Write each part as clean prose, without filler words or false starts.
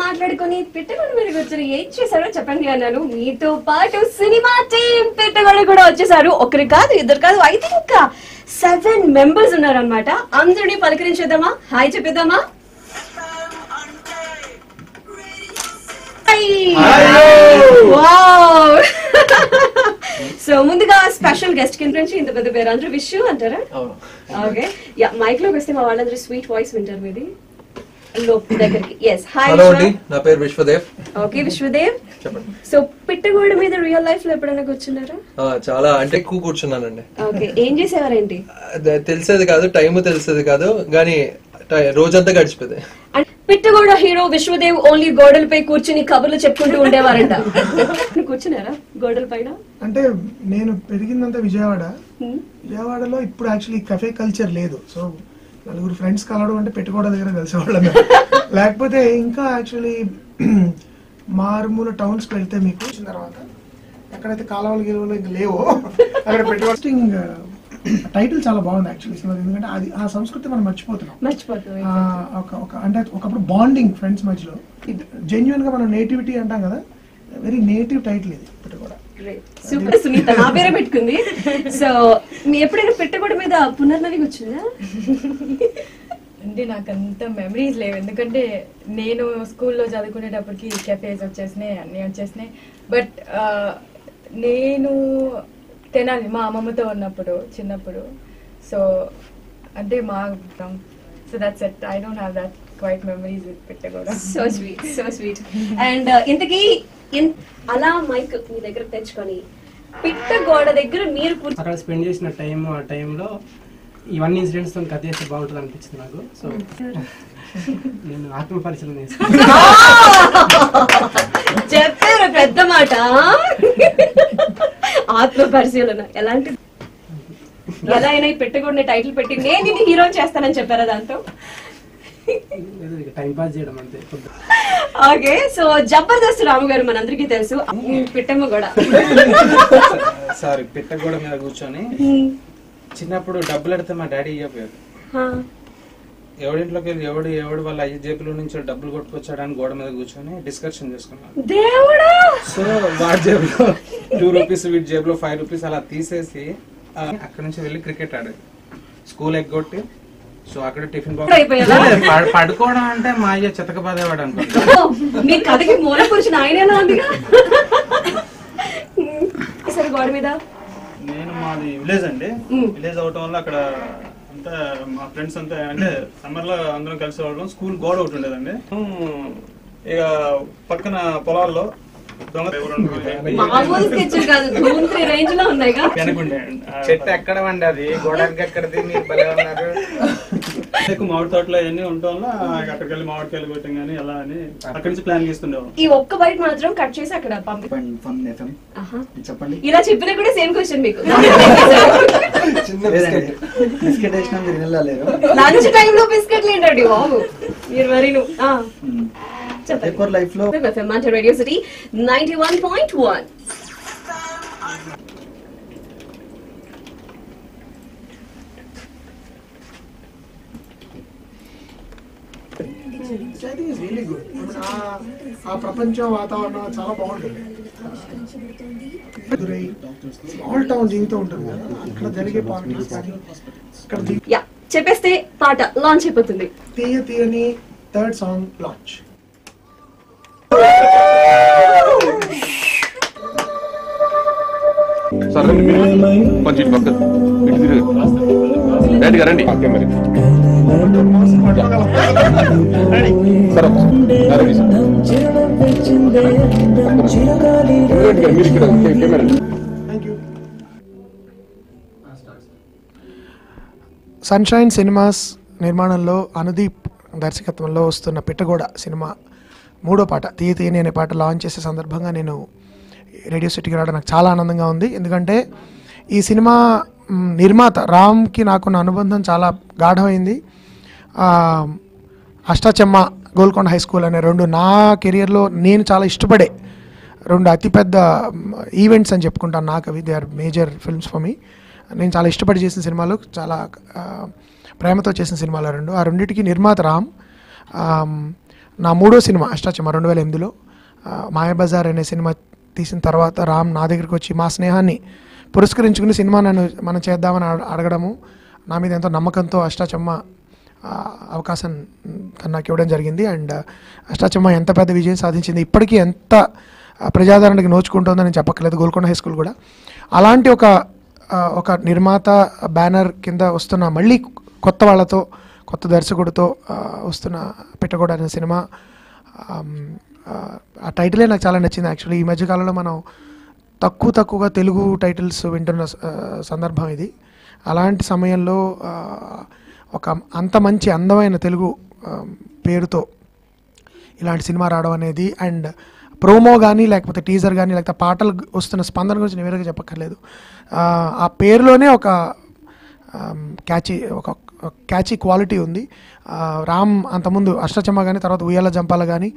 మాట్లాడుకుని పిట్టగోడ మీద కూర్చొని ఏం చేశారో చెప్పండి అన్నాను. మీతో పాటు సినిమా టీం పిట్టగోడ కూడా వచ్చేసారు. ఒకరు కాదు, ఇద్దరు కాదు, ఐ థింక్ 7 మెంబర్స్ ఉన్నారనమాట. అందరినీ పలకరించేద్దామా, హాయ్ చెప్పేద్దామా? సో ముందుగా స్పెషల్ గెస్ట్ కింద నుంచి ఇంత పెద్ద పేరు అందరూ విష్ అంటారా? ఓకే, యా మైక్ లోకి వస్తే మా వాళ్ళందరూ స్వీట్ వాయిస్ వింటారు మీది దగ్గరికి. ఎస్, హాయ్, నా పేరు విశ్వదేవ్. ఓకే విశ్వదేవ్, చెప్పండి. సో పిట్టగోడ మీద రియల్ లైఫ్ లో ఎప్పుడైనా కూర్చున్నారా? చాలా అంటే ఎక్కువ కూర్చున్నానండి. ఓకే, ఏం చేసేవారేంటి? తెలిసేది కాదు, టైం తెలిసేది కాదు, కానీ రోజంతా గడిచిపోయింది. పిట్టగోడ హీరో విశ్వదేవ్ ఓన్లీ గోడలపై కూర్చుని కబుర్లు చెప్పుకుంటూ ఉండేవారంట. కూర్చున్నారా గోడల పైన? అంటే నేను పెరిగిందంతా విజయవాడలో ఇప్పుడు యాక్చువల్లీ కఫే కల్చర్ లేదు. సో నలుగురు ఫ్రెండ్స్ కలవడం అంటే పెట్టుకోవడం దగ్గర కలిసేవాళ్ళం. లేకపోతే ఇంకా యాక్చువల్లీ మారుమూల టౌన్స్కి వెళ్తే మీకు వచ్చిన తర్వాత ఎక్కడైతే కాలువలు గిలువలు ఇంకా లేవో అక్కడ పెట్టుకోవడం. టైటిల్ చాలా బాగుంది యాక్చువల్లీ సినిమా, ఎందుకంటే అది ఆ సంస్కృతి మనం మర్చిపోతున్నాం. అంటే ఒకప్పుడు బాండింగ్ ఫ్రెండ్స్ మధ్యలో జెన్యున్ గా మనం నేటివిటీ అంటాం కదా, వెరీ నేటివ్ టైటిల్ ఇది పెట్టుకోవడం. సూపర్, సునీత నా పేరే పెట్టుకుంది. సో మీ ఎప్పుడైనా పెట్టగోడ మీద పునర్నవి వచ్చిందా? అంటే నాకు అంత మెమరీస్ లేవు, ఎందుకంటే నేను స్కూల్లో చదువుకునేటప్పటికి కెఫేస్ వచ్చేసినాయి, అన్నీ వచ్చేసినాయి. బట్ నేను తెనాలి మా అమ్మమ్మతో ఉన్నప్పుడు చిన్నప్పుడు, సో అంటే మా so that's it. I don't have that quite memories with Pittagoda. So sweet, so sweet. And ఇంతకీ అలా మైక్ మీ దగ్గర తెచ్చుకొని పిట్టగోడ దగ్గర మీరు అక్కడ స్పెండ్ చేసిన టైం, ఆ టైంలో ఇవన్నీ ఇన్సిడెంట్స్ తో కథ చేస్తే బాగుంటుంది అనిపించింది నాకు. సో నేను ఆత్మ పరిశీలన చేస్తాను. చెప్పారు పెద్ద మాట, ఆత్మ పరిశీలన. ఎలాంటి ఎలా అయినా పెట్టకూడని టైటిల్ పెట్టి నేను ఇది హీరో చేస్తానని చెప్పారా దాంతో? టైం పాస్ చేయడం అంతే. ఓకే, సో జబర్దస్త్ రాము గారు మనందరికీ తెలుసు, పిట్టమ్మ కూడా. సారీ, పిట్టగోడ మీద కూర్చొని చిన్నప్పుడు డబ్బులు అడితే మా డాడీ ఇవ్వకపోయారు. ఎవడింట్లోకి వెళ్ళి ఎవడు వాళ్ళ అయ్య జేబులో నుంచి డబ్బులు కొట్టుకొచ్చాడని గోడ మీద కూర్చొని డిస్కషన్ చేసుకున్నాను. సో వాడి జేబులో 2 రూపీస్, వీడి జేబులో 5 రూపీస్ అలా తీసేసి అక్కడ నుంచి వెళ్ళి క్రికెట్ ఆడేది. స్కూల్ ఎగ్గొట్టి సో అక్కడ టిఫిన్ బాక్స్ పడుకోవడం అంటే మా అయ్య చితక బాధేవాడు అనుకుంటా. మీ కథకి మూల పురుషుని ఆయన ఎలా ఉందిగా. సరే, గోడ మీద నేను మాది విలేజ్ అండి. విలేజ్ అవటం వల్ల అక్కడ అంతా మా ఫ్రెండ్స్ అంతా అంటే సమ్మర్ లో అందరం కలిసి వాళ్ళం. స్కూల్ గోడ ఒకటి ఉండేదండి. ఇక పక్కన పొలాల్లో చెట్టు ఎక్కడ వండది, గోడకి ఎక్కడది, మీరు భలే ఉన్నారు. ఎక్కువ మామిడి తోటలో అవన్నీ ఉండటం వల్ల అక్కడికి వెళ్ళి మామిడికాయలు కొట్టం కానీ అలా అని అక్కడి నుంచి ప్లాన్ చేస్తుండేవాళ్ళం. ఈ ఒక్క బైట్ మాత్రం కట్ చేసి అక్కడ చెప్పండి. ఇలా చెప్పినా కూడా సేమ్ క్వశ్చన్ మీకు. బిస్కెట్ వేసినా మీరు వెళ్ళలేరు. లంచ్ టైమ్ లో బిస్కెట్లు ఏంటండి బాబు మీరు మరి? లైఫ్ లో రేడియో సిటీ 91.1. ఆ ప్రపంచం వాతావరణం చాలా బాగుంటుంది. స్మాల్ టౌన్ జీవితం ఉంటుంది కదా, ఇక్కడ జరిగే పాలిటిక్స్ కానీ ఇక్కడ చెప్పేస్తే పాట లాంచ్ అయిపోతుంది. తీయ తీయని 3rd సాంగ్ లాంచ్. కొంచెం పక్క ఇటు తిరుగు రైట్గా రండి. సన్షైన్ సినిమాస్ నిర్మాణంలో అనుదీప్ దర్శకత్వంలో వస్తున్న పిట్టగోడ సినిమా 3వ పాట తీయ తీయని అనే పాట లాంచ్ చేసే సందర్భంగా నేను రేడియో సిటీకి రావడం నాకు చాలా ఆనందంగా ఉంది. ఎందుకంటే ఈ సినిమా నిర్మాత రామ్కి నాకున్న అనుబంధం చాలా గాఢమైంది. అష్టాచెమ్మ, గోల్కొండ హై స్కూల్ అనే 2 నా కెరియర్లో నేను చాలా ఇష్టపడే 2 అతిపెద్ద ఈవెంట్స్ అని చెప్పుకుంటాను నాకు. అవి they are major films for me. నేను చాలా ఇష్టపడి చేసిన సినిమాలు, చాలా ప్రేమతో చేసిన సినిమాలు 2. ఆ రెండింటికి నిర్మాత రామ్. నా 3వ సినిమా అష్టాచమ్మ 2008లో మాయాబజార్ అనే సినిమా తీసిన తర్వాత రామ్ నా దగ్గరికి వచ్చి మా స్నేహాన్ని పురస్కరించుకుని సినిమా మనం చేద్దామని అడగడము, నా మీద ఎంతో నమ్మకంతో అష్టాచమ్మ అవకాశం నాకు ఇవ్వడం జరిగింది. అండ్ అష్టాచమ్మ ఎంత పెద్ద విజయం సాధించింది, ఇప్పటికీ ఎంత ప్రజాదరణకి నోచుకుంటుందని నేను చెప్పక్కర్లేదు, గోల్కొండ హై స్కూల్ కూడా. అలాంటి ఒక నిర్మాత బ్యానర్ కింద వస్తున్న మళ్ళీ కొత్త వాళ్ళతో, కొత్త దర్శకుడితో వస్తున్న పిట్టగోడ అనే సినిమా, ఆ టైటిలే నాకు చాలా నచ్చింది. యాక్చువల్లీ ఈ మధ్యకాలంలో మనం తక్కువగా తెలుగు టైటిల్స్ వింటున్న సందర్భం ఇది. అలాంటి సమయంలో ఒక అంత మంచి అందమైన తెలుగు పేరుతో ఇలాంటి సినిమా రావడం అనేది, అండ్ ప్రోమో కానీ లేకపోతే టీజర్ కానీ లేకపోతే పాటలు వస్తున్న స్పందన గురించి నేను వేరేగా చెప్పక్కర్లేదు. ఆ పేరులోనే ఒక క్యాచీ క్వాలిటీ ఉంది. రామ్ అంతకుముందు అష్టాచమ్మ కానీ తర్వాత ఉయ్యాల జంపాల కానీ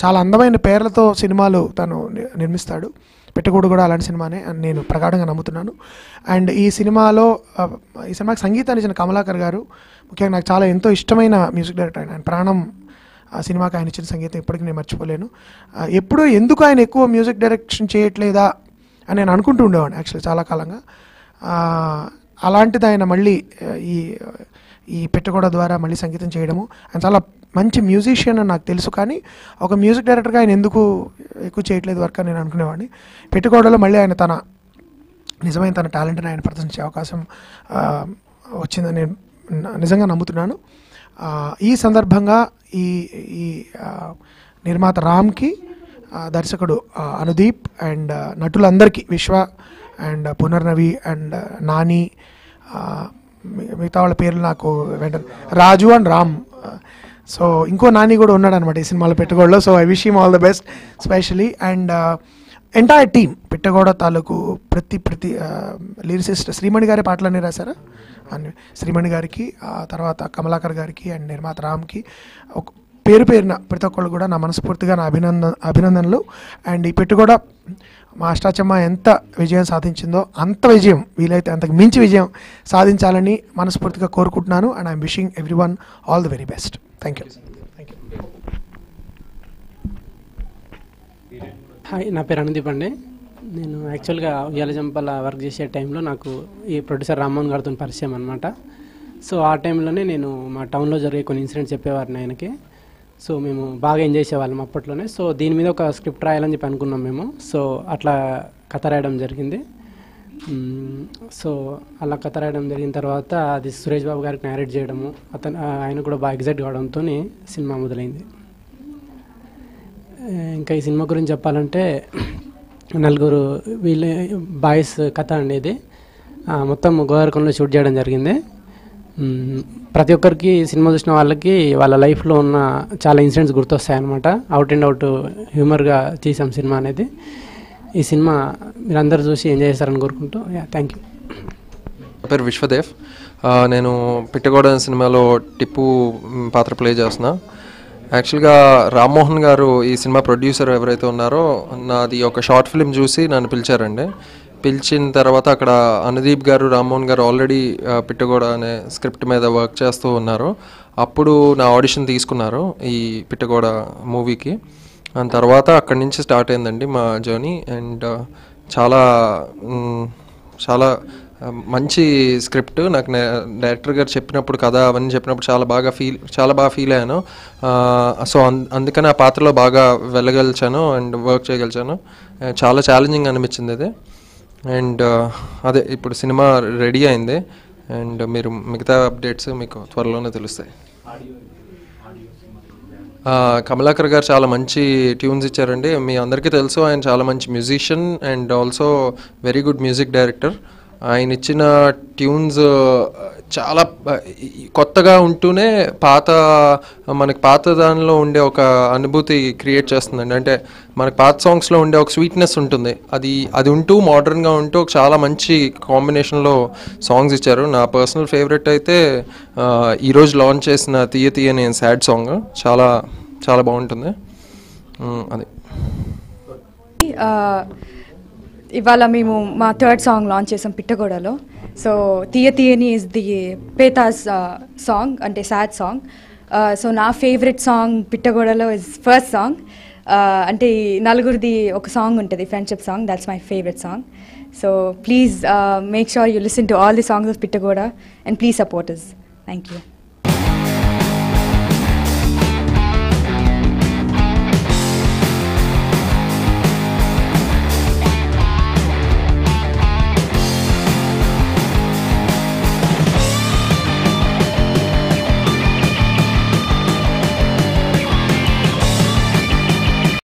చాలా అందమైన పేర్లతో సినిమాలు తను నిర్మిస్తాడు. పిట్టగోడు కూడా అలాంటి సినిమానే అని నేను ప్రగాఢంగా నమ్ముతున్నాను. అండ్ ఈ సినిమాకి సంగీతాన్ని ఇచ్చిన కమలాకర్ గారు ముఖ్యంగా నాకు చాలా ఎంతో ఇష్టమైన మ్యూజిక్ డైరెక్టర్. ఆయన ప్రాణం ఆ సినిమాకి ఆయన ఇచ్చిన సంగీతం ఇప్పటికీ నేను మర్చిపోలేను. ఎప్పుడూ ఎందుకు ఆయన ఎక్కువ మ్యూజిక్ డైరెక్షన్ చేయట్లేదా అని నేను అనుకుంటూ ఉండేవాడిని యాక్చువల్లీ చాలా కాలంగా. అలాంటిది ఆయన మళ్ళీ ఈ పిట్టగోడ ద్వారా మళ్ళీ సంగీతం చేయడము, ఆయన చాలా మంచి మ్యూజిషియన్ అని నాకు తెలుసు, కానీ ఒక మ్యూజిక్ డైరెక్టర్గా ఆయన ఎందుకు ఎక్కువ చేయట్లేదు వర్క్ అని నేను అనుకునేవాడిని. పిట్టగోడలో మళ్ళీ ఆయన నిజమైన తన టాలెంట్ని ఆయన ప్రదర్శించే అవకాశం వచ్చిందని నేను నిజంగా నమ్ముతున్నాను. ఈ సందర్భంగా ఈ నిర్మాత రామ్కి, దర్శకుడు అనుదీప్ అండ్ నటులందరికీ, విశ్వ అండ్ పునర్నవి అండ్ నాని, మిగతా వాళ్ళ పేర్లు నాకు వెంటనే రాజు అండ్ రామ్, సో ఇంకో నాని కూడా ఉన్నాడు అనమాట ఈ సినిమాలో పిట్టగోడలో. So I wish him all the best specially. And entire team Pittagoda తాలూకు ప్రతి లిరిసిస్ట్ శ్రీమణి గారి పాటలన్నీ రాశారా అని శ్రీమణి గారికి, తర్వాత కమలాకర్ గారికి అండ్ నిర్మాత రామ్కి పేరున ప్రతి ఒక్కళ్ళు కూడా నా మనస్ఫూర్తిగా నా అభినందనలు. అండ్ ఈ పిట్టగోడ మా అష్టాచమ్మ ఎంత విజయం సాధించిందో అంత విజయం, వీలైతే అంతకు మించి విజయం సాధించాలని మనస్ఫూర్తిగా కోరుకుంటున్నాను. And I'm wishing everyone all the very best. Thank you. Hi, నా పేరు అనుదీప్ అండి. నేను యాక్చువల్గా ఉయ్యాల జంపాల వర్క్ చేసే టైంలో నాకు ఈ ప్రొడ్యూసర్ రామ్మోహన్ గారితో పరిచయం అనమాట. సో ఆ టైంలోనే నేను మా టౌన్లో జరిగే కొన్ని ఇన్సిడెంట్స్ చెప్పేవారిని ఆయనకి. సో మేము బాగా ఎంజాయ్ చేసేవాళ్ళం అప్పట్లోనే. సో దీని మీద ఒక స్క్రిప్ట్ రాయాలని చెప్పి అనుకున్నాం మేము. సో అట్లా కథ రాయడం జరిగింది. సో అలా కథ రాయడం జరిగిన తర్వాత అది సురేష్ బాబు గారికి నేరేట్ చేయడము, ఆయన కూడా బాగా ఎగ్జైట్ కావడంతో సినిమా మొదలైంది. ఇంకా ఈ సినిమా గురించి చెప్పాలంటే నలుగురు వీళ్ళ బాయ్స్ కథ అండి ఇది. మొత్తం గోదావరికంలో షూట్ చేయడం జరిగింది. ప్రతి ఒక్కరికి సినిమా చూసిన వాళ్ళకి వాళ్ళ లైఫ్లో ఉన్న చాలా ఇన్సిడెంట్స్ గుర్తొస్తాయన్నమాట. అవుట్ అండ్ అవుట్ హ్యూమర్గా చేసాం సినిమా అనేది. ఈ సినిమా మీరందరూ చూసి ఎంజాయ్ చేస్తారని కోరుకుంటూ థ్యాంక్ యూ. నా పేరు విశ్వదేవ్. నేను పిట్టగోడ సినిమాలో టిప్పు పాత్ర ప్లే చేస్తున్నా. యాక్చువల్గా రామ్మోహన్ గారు ఈ సినిమా ప్రొడ్యూసర్ ఎవరైతే ఉన్నారో నాది ఒక షార్ట్ ఫిల్మ్ చూసి నన్ను పిలిచారండి. పిలిచిన తర్వాత అక్కడ అనుదీప్ గారు, రామ్మోహన్ గారు ఆల్రెడీ పిట్టగోడ అనే స్క్రిప్ట్ మీద వర్క్ చేస్తూ ఉన్నారు. అప్పుడు నా ఆడిషన్ తీసుకున్నారు ఈ పిట్టగోడ మూవీకి. దాని తర్వాత అక్కడి నుంచి స్టార్ట్ అయిందండి మా జర్నీ. అండ్ చాలా మంచి స్క్రిప్ట్. నాకు డైరెక్టర్ గారు చెప్పినప్పుడు కథ అవన్నీ చెప్పినప్పుడు చాలా బాగా ఫీల్ అయ్యాను. సో అందుకని ఆ పాత్రలో బాగా వెళ్ళగలిచాను అండ్ వర్క్ చేయగలిచాను. చాలా ఛాలెంజింగ్ అనిపించింది అది. అండ్ అదే ఇప్పుడు సినిమా రెడీ అయింది. అండ్ మీరు మిగతా అప్డేట్స్ మీకు త్వరలోనే తెలుస్తాయి. కమలాకర్ గారు చాలా మంచి ట్యూన్స్ ఇచ్చారండి. మీ అందరికీ తెలుసు ఆయన చాలా మంచి musician and also very good music director. ఆయన ఇచ్చిన ట్యూన్స్ చాలా కొత్తగా ఉంటూనే మనకి పాత దానిలో ఉండే ఒక అనుభూతి క్రియేట్ చేస్తుందండి. అంటే మనకి పాత సాంగ్స్లో ఉండే ఒక స్వీట్నెస్ ఉంటుంది, అది ఉంటూ మోడర్న్గా ఉంటూ ఒక చాలా మంచి కాంబినేషన్లో సాంగ్స్ ఇచ్చారు. నా పర్సనల్ ఫేవరెట్ అయితే ఈరోజు లాంచ్ చేసిన తీయ తీయ నేను సాడ్ సాంగ్ చాలా చాలా బాగుంటుంది. అది ఇవాళ మేము మా థర్డ్ సాంగ్ లాంచ్ చేసాం పిట్టగోడలో. సో తీయ తీయని ఈజ్ ది పేతాస్ సాంగ్, అంటే సాడ్ సాంగ్. సో నా ఫేవరెట్ సాంగ్ పిట్టగోడలో ఇస్ ఫస్ట్ సాంగ్. అంటే నలుగురిది ఒక సాంగ్ ఉంటుంది, friendship song. That's my favourite song. So please make sure you listen to all the songs of Pittagoda and please support us. Thank you.